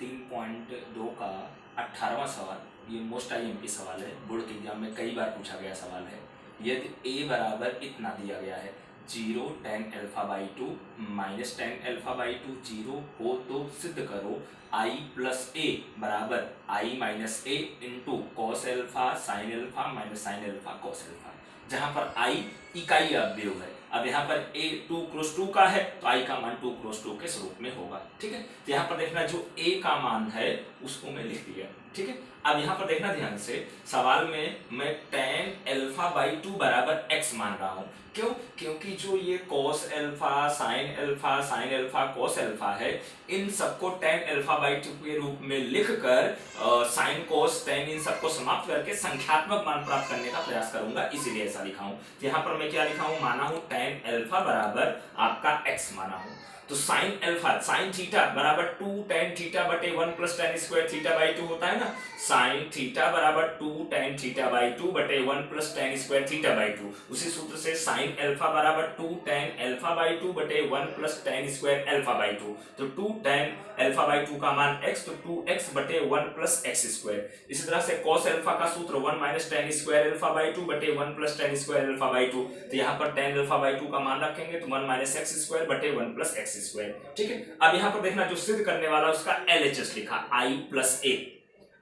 3.2 का 18वां सवाल। ये मोस्ट आईएमपी सवाल है, बोर्ड के एग्जाम में कई बार पूछा गया सवाल है। यदि a बराबर इतना दिया गया है 0 tan α/2 माइनस tan α/2 0 हो तो सिद्ध करो i प्लस a बराबर i minus a into cos alpha sine alpha minus sine alpha cos alpha, जहां पर i इकाई अवयव है। अब यहाँ पर a 2 क्रॉस 2 का है तो i का मान 2 क्रॉस 2 के स्वरूप में होगा। ठीक है, तो यहाँ पर देखना जो a का मान है उसको मैं लिख दिया। ठीक है, अब यहाँ पर देखना ध्यान से, सवाल में मैं tan α/2 बराबर x मान रहा हूँ। क्यों? क्योंकि जो ये cos alpha sine alpha cos alpha है, इन सबको tan α/2 के रूप में लिखकर साइन cos tan इन सबको समाप्त करके संख्यात्मक मान प्राप्त करने का प्रयास करूंगा, इसीलिए ऐसा लिखा हूं। यहाँ पर मैं क्या लिखा हूं, माना हूं tan एल्फा बराबर आपका x माना हूं। तो साइन एल्फा साइन थीटा बराबर 2 tan थीटा बटे 1 plus tan square theta by 2 होता है ना। साइन थीटा बराबर 2 tan थीटा बाई 2 बटे 1 plus tan square theta by 2। उसी सूत्र से साइन एल्फा बराबर 2 tan एल्फा बाई 2 बटे 1 plus tan square alpha by 2। तो 2 tan एल्फा बाई 2 का मान x, तो 2x बटे 1 प्लस x स्क्वायर। इसी तरह से cos एल्फा का सूत्र 1 minus tan square alpha by 2 बटे 1 plus tan square alpha by 2। तो यहाँ पर tan एल्फा बाई 2 का मान रखेंगे तो 1 माइनस x स्क्वायर बटे 1 प्लस x स्क्वायर। ठीक है, अब यहाँ पर देखना जो सिद्ध करने वाला उसका LHS लिखा i प्लस a।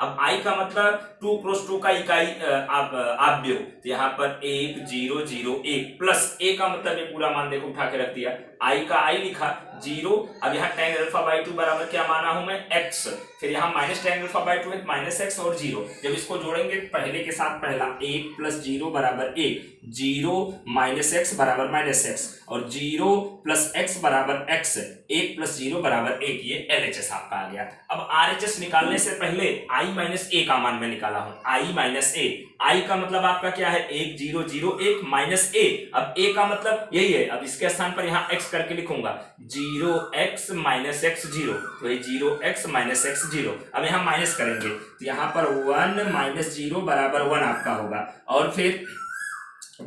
अब i का मतलब 2 क्रॉस 2 का इकाई अवयव, तो यहाँ पर 1 0 0 1 प्लस a का मतलब ये पूरा मान देखो उठा के रख दिया, i का i लिखा 0। अब यहाँ tan α/2 बराबर क्या माना हूं मैं x, फिर यहाँ माइनस tan α/2 है माइनस x और 0। जब इसको जोड़ेंगे पहले के साथ पहला 1 प्लस 0 बराबर 1, 0 माइनस x बराबर माइनस x और 0 प्लस x बराबर x, 1 प्लस 0 बराबर 1, ये LHS आपका आ गया। अब RHS निकालने से पहले i माइनस a का मान मैं निकाला हूं, i माइनस a। i का मतलब आपका क्या है 1 0 0 1 माइनस a। अब a का मतलब यही है, अब इसके स्थान पर यहाँ x करके लिखूंगा 0x माइनस x 0, तो ये 0x माइनस x 0। अब यहाँ माइनस करेंगे तो यहाँ पर 1 माइनस 0 बराबर 1 आपका होगा, और फिर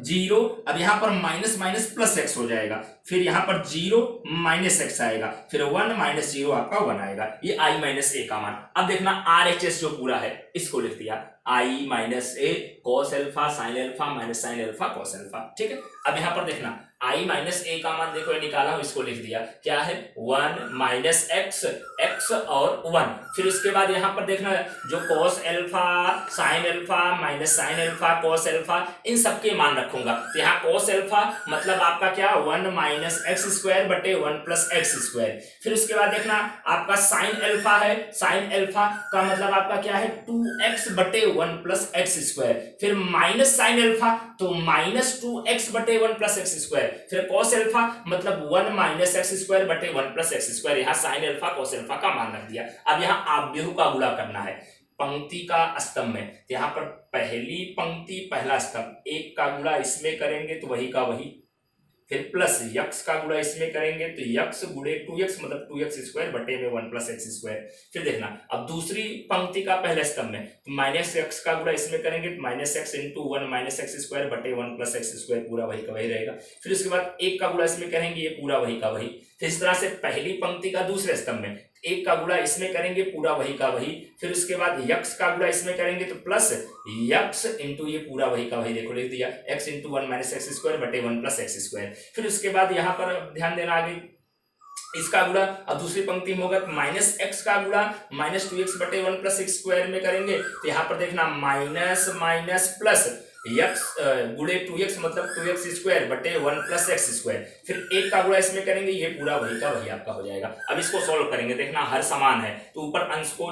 0, अब यहाँ पर माइनस माइनस प्लस x हो जाएगा, फिर यहाँ पर 0 माइनस x आएगा, फिर 1 माइनस 0 आपका 1 आएगा, ये i माइनस a का मान। अब देखना RHS जो पूरा है इसको लिख दिया i minus a cos alpha sine alpha minus sine alpha cos alpha. ठीक है, अब यहाँ पर देखना i माइनस a का मान देखो निकाला हूं, इसको लिख दिया क्या है 1 माइनस x और 1। फिर उसके बाद यहाँ पर देखना जो cos alpha sine alpha minus sine alpha cos alpha, इन सबके मान रखूंगा। तो यहाँ cos एल्फा मतलब आपका क्या 1 माइनस एक्स स्क्वायर बटे 1 प्लस एक्स स्क्वायर। फिर उसके बाद देखना आपका साइन एल्फा है, साइन एल्फा का मतलब आपका क्या है 2x बटे 1 प्लस एक्स स्क्वायर। फिर माइनस साइन एल्फा तो माइनस 2x बटे 1 प्लस एक्स स्क्वायर। फिर cos एल्फा मतलब 1 माइनस एक्स स्क्वायर बटे 1 प्लस एक्स स्क्वायर। यहाँ साइन एल्फा cos एल्फा का मान रख दिया। अब यहाँ आव्यूह का गुणा करना है पंक्ति का स्तंभ में, तो यहाँ पर पहली पंक्ति पहला स्तंभ, एक का गुणा इसमें करेंगे तो वही का वही, फिर प्लस यक्स का गुणा इसमें करेंगे तो यक्स गुणे 2x मतलब 2x स्क्वायर बटे में 1 प्लस एक्स स्क्वायर। फिर देखना अब दूसरी पंक्ति का पहले स्तंभ में तो माइनस एक्स का गुणा इसमें करेंगे तो minus x into 1 minus x square बटे 1 प्लस एक्स स्क्वायर, पूरा वही का वही रहेगा। फिर उसके बाद एक का गुणा इसमें करेंगे, ये पूरा वही का वही। फिर इस तरह से पहली पंक्ति का दूसरे स्तंभ में एक का गुणा इसमें करेंगे, पूरा वही का वही। फिर उसके बाद यक्स का गुणा इसमें करेंगे तो प्लस यक्स इंटू ये पूरा वही का वही, देखो लिख दिया x into 1 minus x square बटे 1 प्लस एक्स स्क्वायर। फिर उसके बाद यहाँ पर ध्यान देना आगे इसका गुणा, अब दूसरी पंक्ति में होगा माइनस एक्स का गुणा माइनस 2x बटे 1 प्लस एक्स स्क्वायर में करेंगे, तो यहाँ पर देखना माइनस माइनस प्लस यक्स गुणे 2x मतलब 2x स्क्वायर बटे 1 प्लस एक्स स्क्वायर। फिर एक का गुणा इसमें करेंगे, ये पूरा वही का वही आपका हो जाएगा। अब इसको सॉल्व करेंगे, देखना हर समान है तो ऊपर अंश को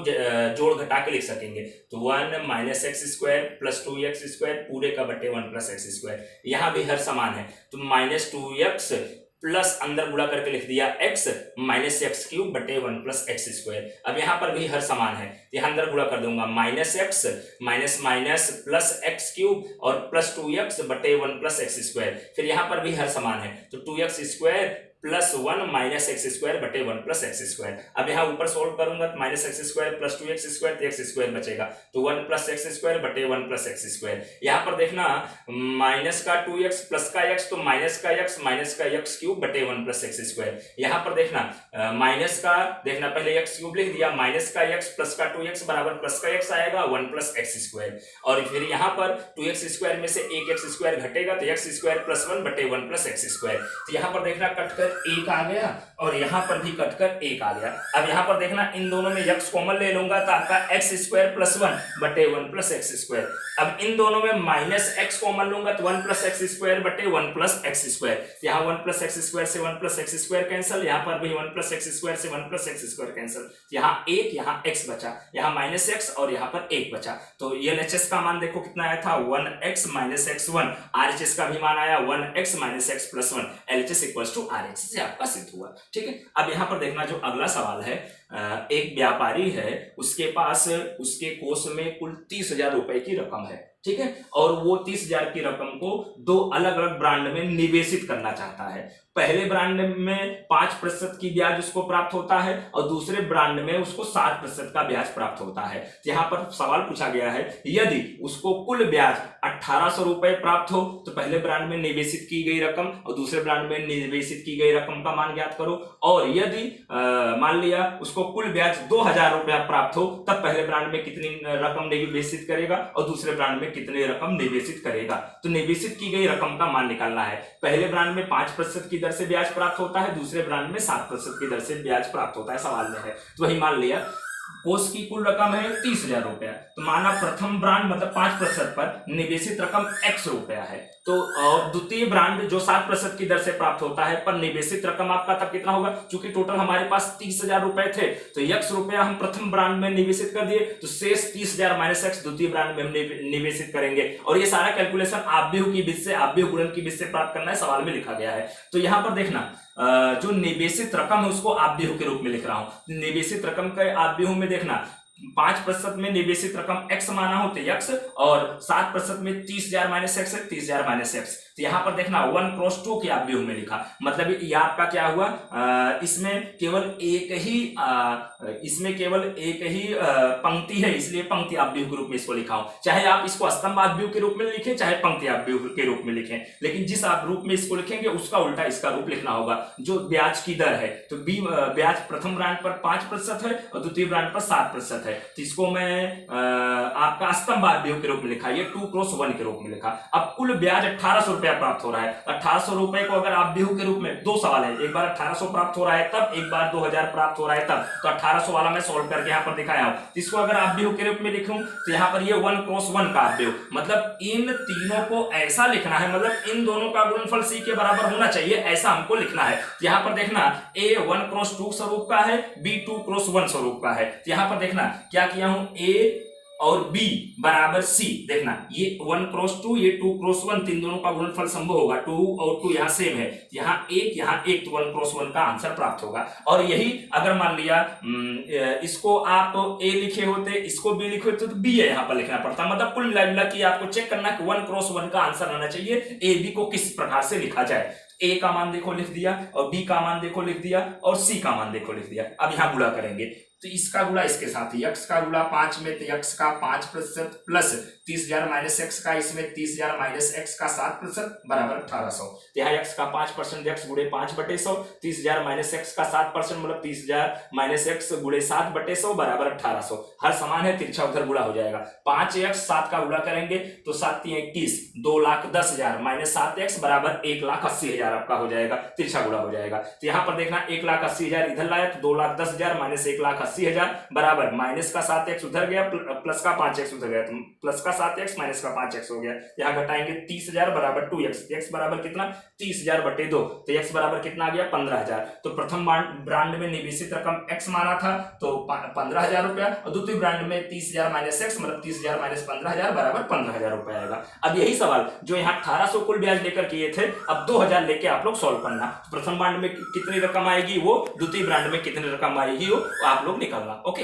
जोड़ घटा के लिख सकेंगे, तो 1 minus x square plus 2x square पूरे का बटे 1 प्लस एक्स स्क्वायर। यहाँ भी हर समान है तो माइनस 2x प्लस अंदर गुणा करके लिख दिया x माइनस एक्स क्यूब बटे 1 प्लस एक्स स्क्वायर। अब यहाँ पर भी हर समान है तो यहाँ अंदर गुणा कर दूंगा minus x minus minus plus x cube और प्लस 2x बटे 1 प्लस एक्स स्क्वायर। फिर यहाँ पर भी हर समान है तो 2x square +1 minus x square बटे 1 प्लस एक्स स्क्वायर। अब यहाँ ऊपर सोल्व करूंगा तो minus x square plus 2x square, तो एक्स स्क्वायर बचेगा, तो 1 प्लस एक्स स्क्वायर बटे 1 प्लस एक्स स्क्वायर। यहाँ पर देखना माइनस का 2x प्लस का x, तो माइनस का x क्यूब बटे 1 प्लस एक्स स्क्वायर। यहाँ पर देखना माइनस का, देखना पहले x क्यूब लिख दिया, माइनस का x प्लस का 2x बराबर प्लस का x आएगा 1 प्लस एक्स स्क्वायर। और फिर यहाँ पर 2x स्क्वायर में से एक एक्स स्क्वायर घटेगा, तो एक्स स्क्वायर प्लस 1 बटे 1 प्लस एक्स स्क्वायर। तो यहाँ पर देखना कटकर 1 आ गया और यहाँ पर भी कटकर 1 आ गया। अब यहाँ पर देखना इन दोनों में x कॉमन ले लूंगा तो आपका एक्स स्क्वायर प्लस 1 बटे 1 प्लस एक्स स्क्वायर। अब इन दोनों में माइनस x कॉमन लूंगा तो 1 प्लस एक्स स्क्वायर बटे 1 प्लस एक्स स्क्वायर। यहाँ 1 प्लस एक्स स्क्वायर से 1 प्लस एक्स स्क्वायर कैंसिल, यहाँ पर भी 1 प्लस एक्स स्क्वायर से 1 प्लस एक्स स्क्वायर कैंसिल। यहाँ 1, यहाँ x बचा, यहाँ माइनस x और यहाँ पर 1 बचा। तो ये LHS का मान देखो कितना आया था 1x माइनस x1, RHS का भी मान आया 1x minus x plus 1, LHS equals to RHS से आपका सिद्ध हुआ। ठीक है, अब यहाँ पर देखना जो अगला सवाल है, एक व्यापारी है, उसके पास उसके कोष में कुल 30,000 रुपए की रकम है। ठीक है, और वो 30,000 की रकम को 2 अलग अलग ब्रांड में निवेशित करना चाहता है। पहले ब्रांड में 5% की ब्याज उसको प्राप्त होता है और दूसरे ब्रांड में उसको 7% का ब्याज प्राप्त होता है। यहाँ पर सवाल पूछा गया है, यदि उसको कुल ब्याज 1800 रुपए प्राप्त हो तो पहले ब्रांड में निवेशित की गई रकम और दूसरे ब्रांड में निवेशित की गई रकम का मान ज्ञात करो। और यदि मान लिया उसको कुल ब्याज 2000 रुपया प्राप्त हो, तब पहले ब्रांड में कितनी रकम निवेशित करेगा और दूसरे ब्रांड में कितनी रकम निवेशित करेगा। तो निवेशित की गई रकम का मान निकालना है। पहले ब्रांड में 5% की दर से ब्याज प्राप्त होता है, दूसरे ब्रांड में 7% की दर से ब्याज प्राप्त होता है, सवाल में है। तो वही मान लिया कोष की कुल रकम है 30,000 रुपया, तो माना प्रथम ब्रांड मतलब 5% पर निवेशित रकम x रुपया है, तो और द्वितीय ब्रांड जो 7% की दर से प्राप्त होता है पर निवेशित रकम आपका तब कितना होगा, क्योंकि टोटल हमारे पास 30,000 रुपए थे तो x रुपया हम प्रथम ब्रांड में निवेशित कर दिए, तो शेष 30,000 माइनस x द्वितीय ब्रांड में हम निवेशित करेंगे। और ये सारा कैलकुलेशन आव्यूह की विधि से, आव्यूह गुणन की विधि से प्राप्त करना है, सवाल में लिखा गया है। तो यहाँ पर देखना जो निवेशित रकम है उसको आव्यूह के रूप में लिख रहा हूं। निवेशित रकम के आव्यूह में देखना 5% में निवेशित रकम x माना हो तो x, और 7% में 30,000 माइनस x है 30,000 माइनस x। तो यहाँ पर देखना 1 क्रॉस 2 के आव्यूह में लिखा, मतलब ये आपका क्या हुआ, इसमें केवल एक ही पंक्ति है, इसलिए पंक्ति आव्यूह के रूप में इसको लिखा हूं। चाहे आप इसको स्तंभ आव्यूह के रूप में लिखें चाहे पंक्ति आव्यूह के रूप में लिखें, लेकिन जिस आप रूप में इसको लिखेंगे उसका उल्टा इसका रूप लिखना होगा। जो ब्याज की दर है तो ब्याज प्रथम ब्रांड पर 5% है और द्वितीय ब्रांड पर 7% है, तो इसको मैं आपका स्तंभ आव्यूह के रूप में लिखा, ये 2 क्रॉस 1 के रूप में लिखा। अब कुल ब्याज 1800 रुपया प्राप्त हो रहा है, 1800 रुपए को अगर आव्यूह के रूप में, 2 सवाल है, एक बार 1800 प्राप्त हो रहा है तब, एक बार 2000 प्राप्त हो रहा है तब, तो 1800 वाला मैं सोल्व करके यहाँ पर दिखाया हूं। इसको अगर आव्यूह के रूप में लिखूं तो यहाँ पर ये 1 क्रॉस 1 का आव्यूह, मतलब इन तीनों को ऐसा लिखना है, मतलब इन दोनों का गुणनफल c के बराबर होना चाहिए, ऐसा हमको लिखना है। तो यहाँ पर देखना a 1 क्रॉस 2 स्वरूप का है, b 2 क्रॉस 1 स्वरूप का है। तो यहाँ पर देखना क्या किया हूं, a और b बराबर c, देखना ये 1 क्रॉस 2 ये 2 क्रॉस 1, तीन दोनों का गुणनफल संभव होगा, 2 और 2 यहाँ सेम है, यहाँ 1 तो 1 क्रॉस 1 का आंसर प्राप्त होगा। और यही अगर मान लिया इसको आप a लिखे होते, इसको b लिखे होते तो b यहाँ पर लिखना पड़ता, मतलब कुल मिला के आपको चेक करना कि 1 क्रॉस 1 का आंसर आना चाहिए, a b को किस प्रकार से लिखा जाए। a का मान देखो लिख दिया और b का मान देखो लिख दिया और c का मान देखो लिख दिया। अब यहाँ गुणा करेंगे तो इसका गुणा इसके साथ ही, x का गुणा 5 में तो x का 5% प्लस 30,000 माइनस x का, इसमें 30,000 माइनस x का 7% बराबर 1800। तो यहाँ x का 5% x गुणे 5/100, 30,000 माइनस x का 7% मतलब 30,000 माइनस x गुणे 7/100 बराबर 1800। हर समान है, तिरछा उधर गुणा हो जाएगा, 5x 7 का गुणा करेंगे तो 7 21, 2,10,000 माइनस 7x बराबर 1,80,000 आपका हो जाएगा, तिरछा गुणा हो जाएगा। तो यहाँ पर देखना 1,80,000 इधर लाया तो 2,10,000 माइनस 1,80,000 बराबर माइनस का 7x उधर गया प्लस का 5x उधर गया, तो प्लस का 7x माइनस का 5x हो गया। यहाँ घटाएंगे 30,000 बराबर 2x, x बराबर कितना 30,000 बटे 2, तो x बराबर कितना आ गया 15,000। तो प्रथम ब्रांड में निवेशित रकम x माना था तो 15,000 रुपया, और द्वितीय ब्रांड में 30,000 माइनस x मतलब 30,000 माइनस 15,000 बराबर 15,000 रुपया आएगा। अब यही सवाल जो यहाँ 1800 कुल ब्याज लेकर किए थे, अब 2000 लेके आप लोग सॉल्व करना। प्रथम ब्रांड में कितनी रकम आएगी वो, द्वितीय ब्रांड में कितनी रकम आएगी वो आप लोग निकालना। ओके।